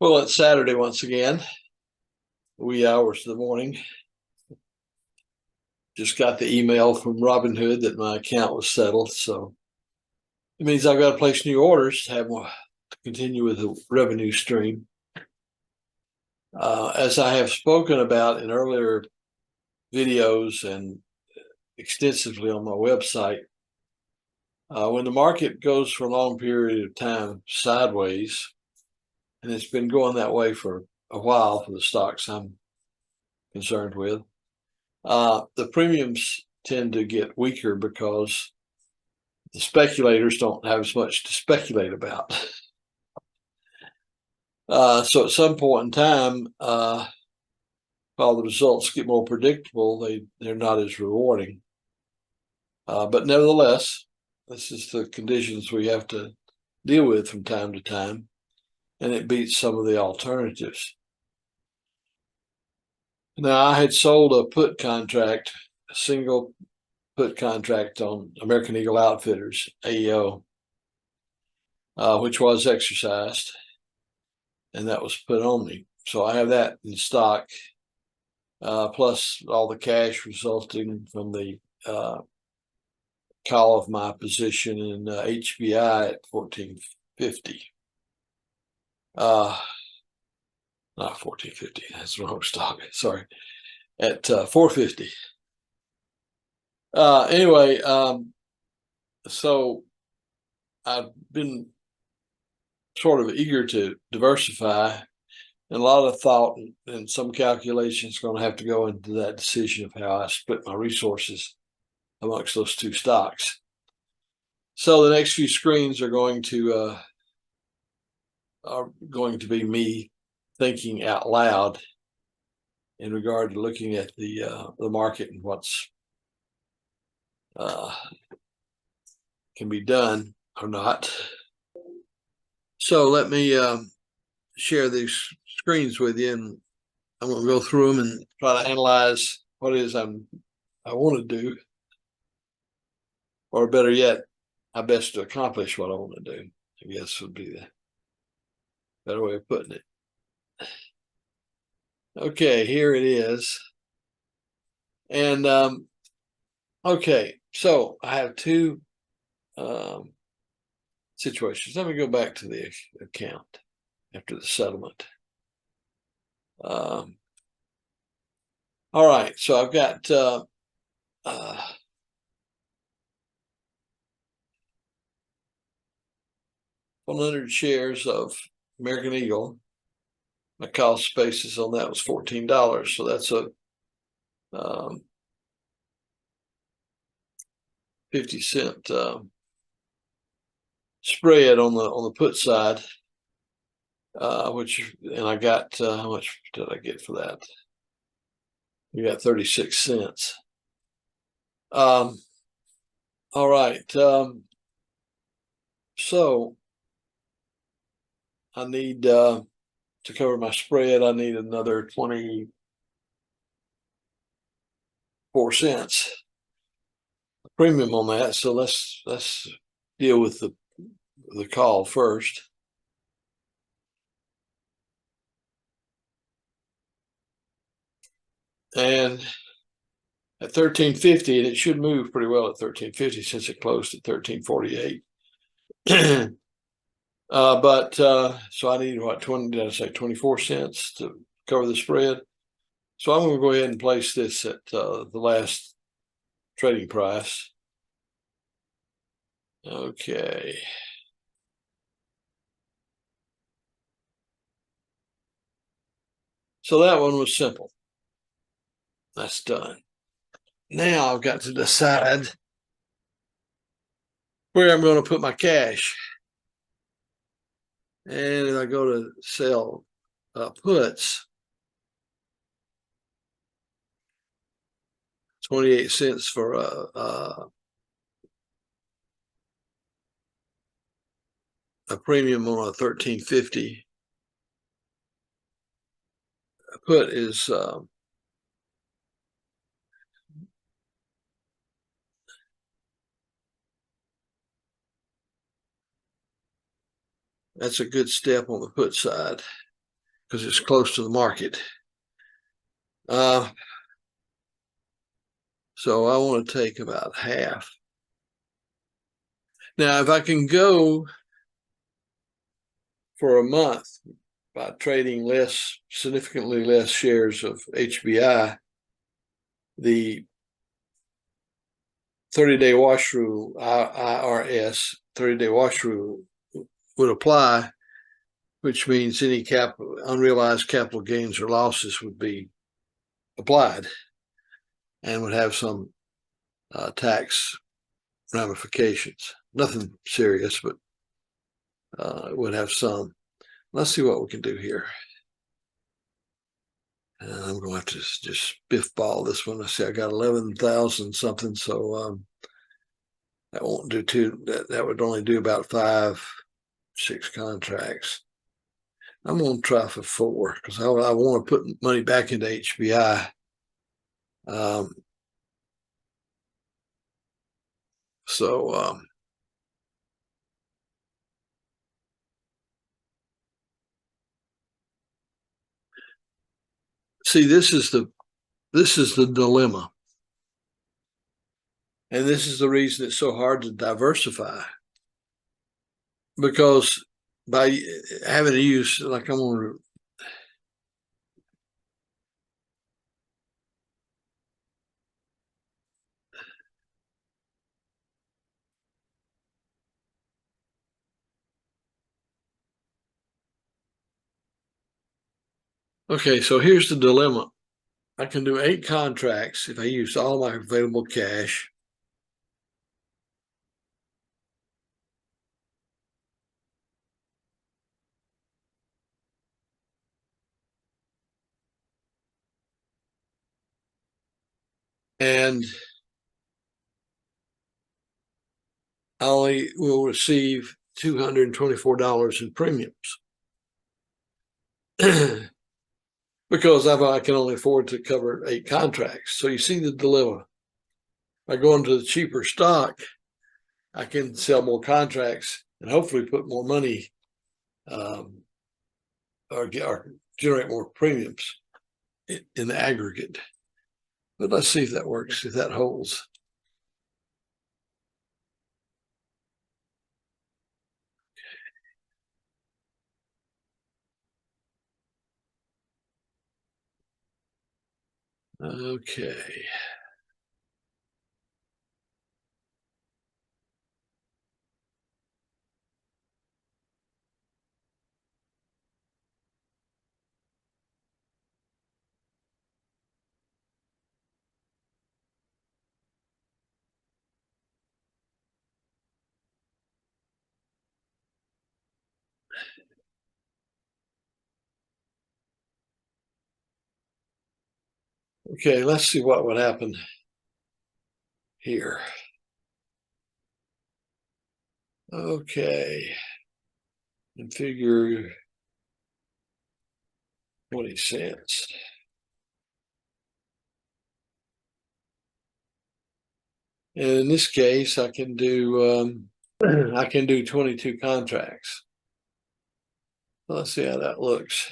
Well, it's Saturday once again, wee hours of the morning. Just got the email from Robinhood that my account was settled, so it means I've got to place new orders to continue with the revenue stream. As I have spoken about in earlier videos and extensively on my website, when the market goes for a long period of time sideways, and it's been going that way for a while for the stocks I'm concerned with, the premiums tend to get weaker because the speculators don't have as much to speculate about. So at some point in time, while the results get more predictable, they're not as rewarding. But nevertheless, this is the conditions we have to deal with from time to time, and it beats some of the alternatives. Now, I had sold a put contract, a single put contract on American Eagle Outfitters, AEO, which was exercised, and that was put on me. So I have that in stock, plus all the cash resulting from the call of my position in HBI at 1450. Not 1450, that's the wrong stock, sorry, at 450. Anyway, so I've been sort of eager to diversify, and a lot of thought and some calculations going to have to go into that decision of how I split my resources amongst those two stocks. So the next few screens are going to be me thinking out loud in regard to looking at the market and what's can be done or not. So let me share these screens with you, and I'm going to go through them and try to analyze what it is I want to do, or better yet, how best to accomplish what I want to do, I guess would be the better way of putting it. Okay, here it is. And okay, so I have two situations. Let me go back to the account after the settlement. All right, so I've got 100 shares of American Eagle. My cost basis on that was $14, so that's a 50-cent spread on the put side, and I got how much did I get for that? We got 36 cents. All right, so I need to cover my spread. I need another 24 cents premium on that. So let's deal with the call first. And at 1350, and it should move pretty well at 1350 since it closed at 1348. So I need what, 24 cents to cover the spread. So I'm going to go ahead and place this at the last trading price. Okay. So that one was simple. That's done. Now I've got to decide where I'm going to put my cash. And if I go to sell puts, 28 cents for a premium on a 1350. A put is that's a good step on the put side. because it's close to the market. So I want to take about half. Now, if I can go for a month by trading significantly less shares of HBI, the 30-day wash rule, IRS 30-day wash rule would apply, which means any unrealized capital gains or losses would be applied and would have some tax ramifications. Nothing serious, but it would have some. Let's see what we can do here. And I'm going to have to just spiff ball this one. I see I got 11,000 something, so that won't do that would only do about 5-6 contracts. I'm going to try for 4 because I want to put money back into HBI. See, this is the dilemma. And this is the reason it's so hard to diversify. Because by having to use, like I'm going to, okay, so here's the dilemma. I can do 8 contracts if I use all my available cash. And I only will receive $224 in premiums because I can only afford to cover 8 contracts. So you see the dilemma. By going to the cheaper stock, I can sell more contracts and hopefully put more money or generate more premiums in the aggregate. But let's see if that works, if that holds. Okay. Okay, let's see what would happen here. Okay. And figure 20 cents. And in this case, I can do 22 contracts. Let's see how that looks.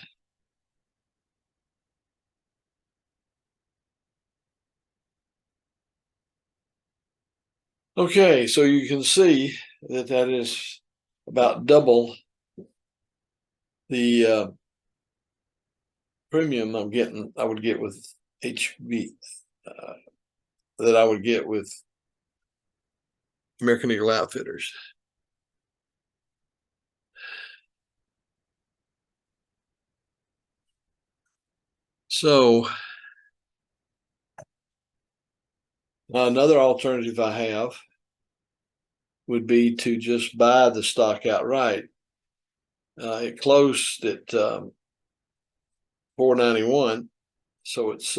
Okay, so you can see that is about double the premium I would get with HB, that I would get with American Eagle Outfitters. So another alternative I have would be to just buy the stock outright. It closed at $4.91, so it's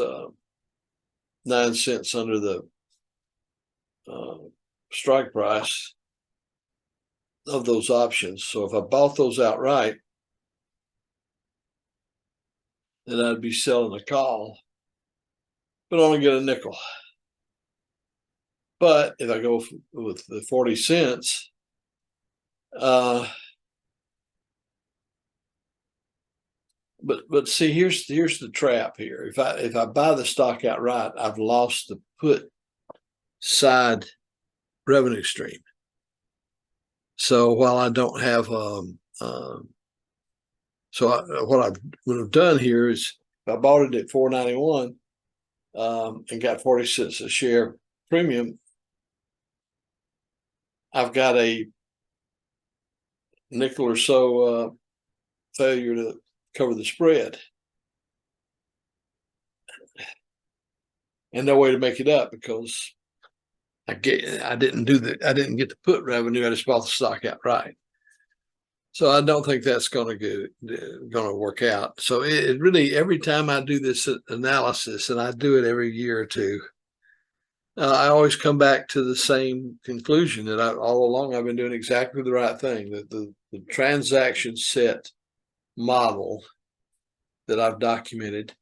9 cents under the strike price of those options. So if I bought those outright, then I'd be selling a call, but only get a nickel. But if I go with the 40 cents, but But see, here's the trap here. If I buy the stock outright, I've lost the put side revenue stream. So while I don't have what I would have done here is if I bought it at $4.91 and got 40 cents a share premium, I've got a nickel or so failure to cover the spread, and no way to make it up because I didn't get the put revenue. I just bought the stock outright. So I don't think that's going to work out. So it really, every time I do this analysis, and I do it every year or two, I always come back to the same conclusion that all along I've been doing exactly the right thing. That the transaction set model that I've documented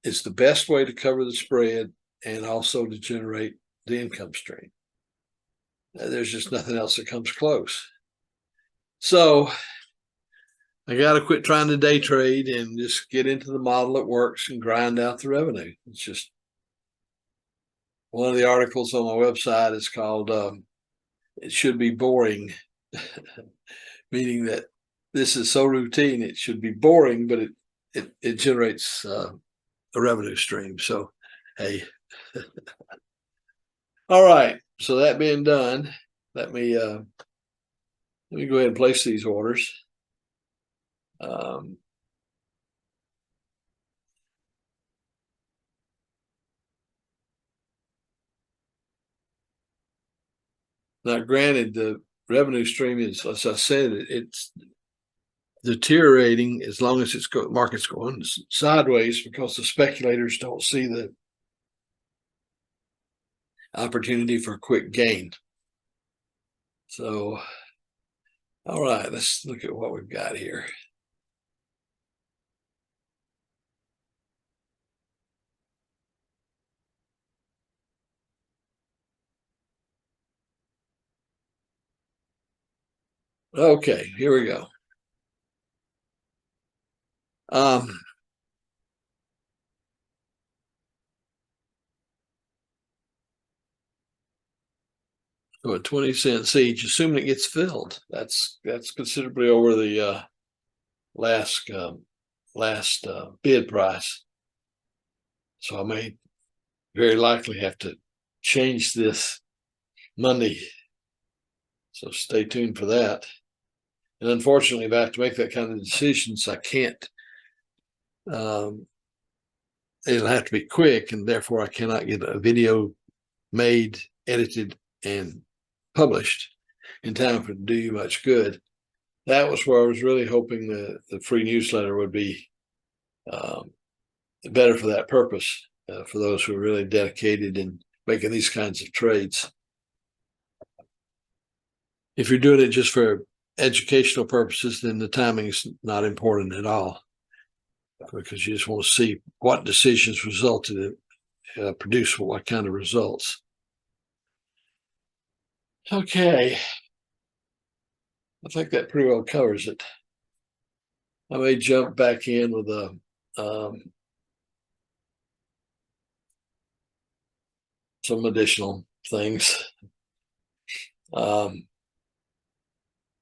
is the best way to cover the spread and also to generate the income stream. There's just nothing else that comes close. So I got to quit trying to day trade and just get into the model that works and grind out the revenue. It's just one of the articles on my website is called "It Should Be Boring," meaning that this is so routine it should be boring, but it generates a revenue stream. So hey, all right. So that being done, let me go ahead and place these orders. Now, granted, the revenue stream is, as I said, it's deteriorating as long as market's going sideways because the speculators don't see the opportunity for a quick gain. So, all right, let's look at what we've got here. Okay, here we go. So a 20 cents each, assuming it gets filled. That's considerably over the last bid price. So I may very likely have to change this Monday. So stay tuned for that. And unfortunately, if I have to make that kind of decisions, I can't. It'll have to be quick, and therefore I cannot get a video made, edited, and published in time for it to do you much good. That was where I was really hoping the free newsletter would be better for that purpose, for those who are really dedicated in making these kinds of trades. If you're doing it just for educational purposes, then the timing is not important at all, because you just want to see what decisions resulted in, produce what kind of results. Okay, I think that pretty well covers it. I may jump back in with some additional things.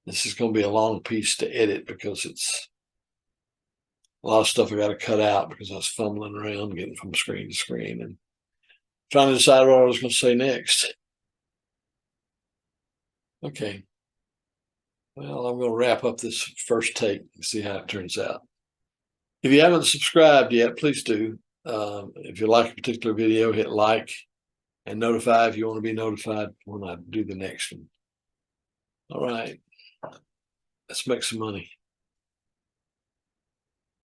This is going to be a long piece to edit because it's a lot of stuff I got to cut out because I was fumbling around getting from screen to screen and trying to decide what I was going to say next. Okay. Well, I'm going to wrap up this first take and see how it turns out. If you haven't subscribed yet, please do. If you like a particular video, hit like and notify if you want to be notified when I do the next one. All right. Let's make some money.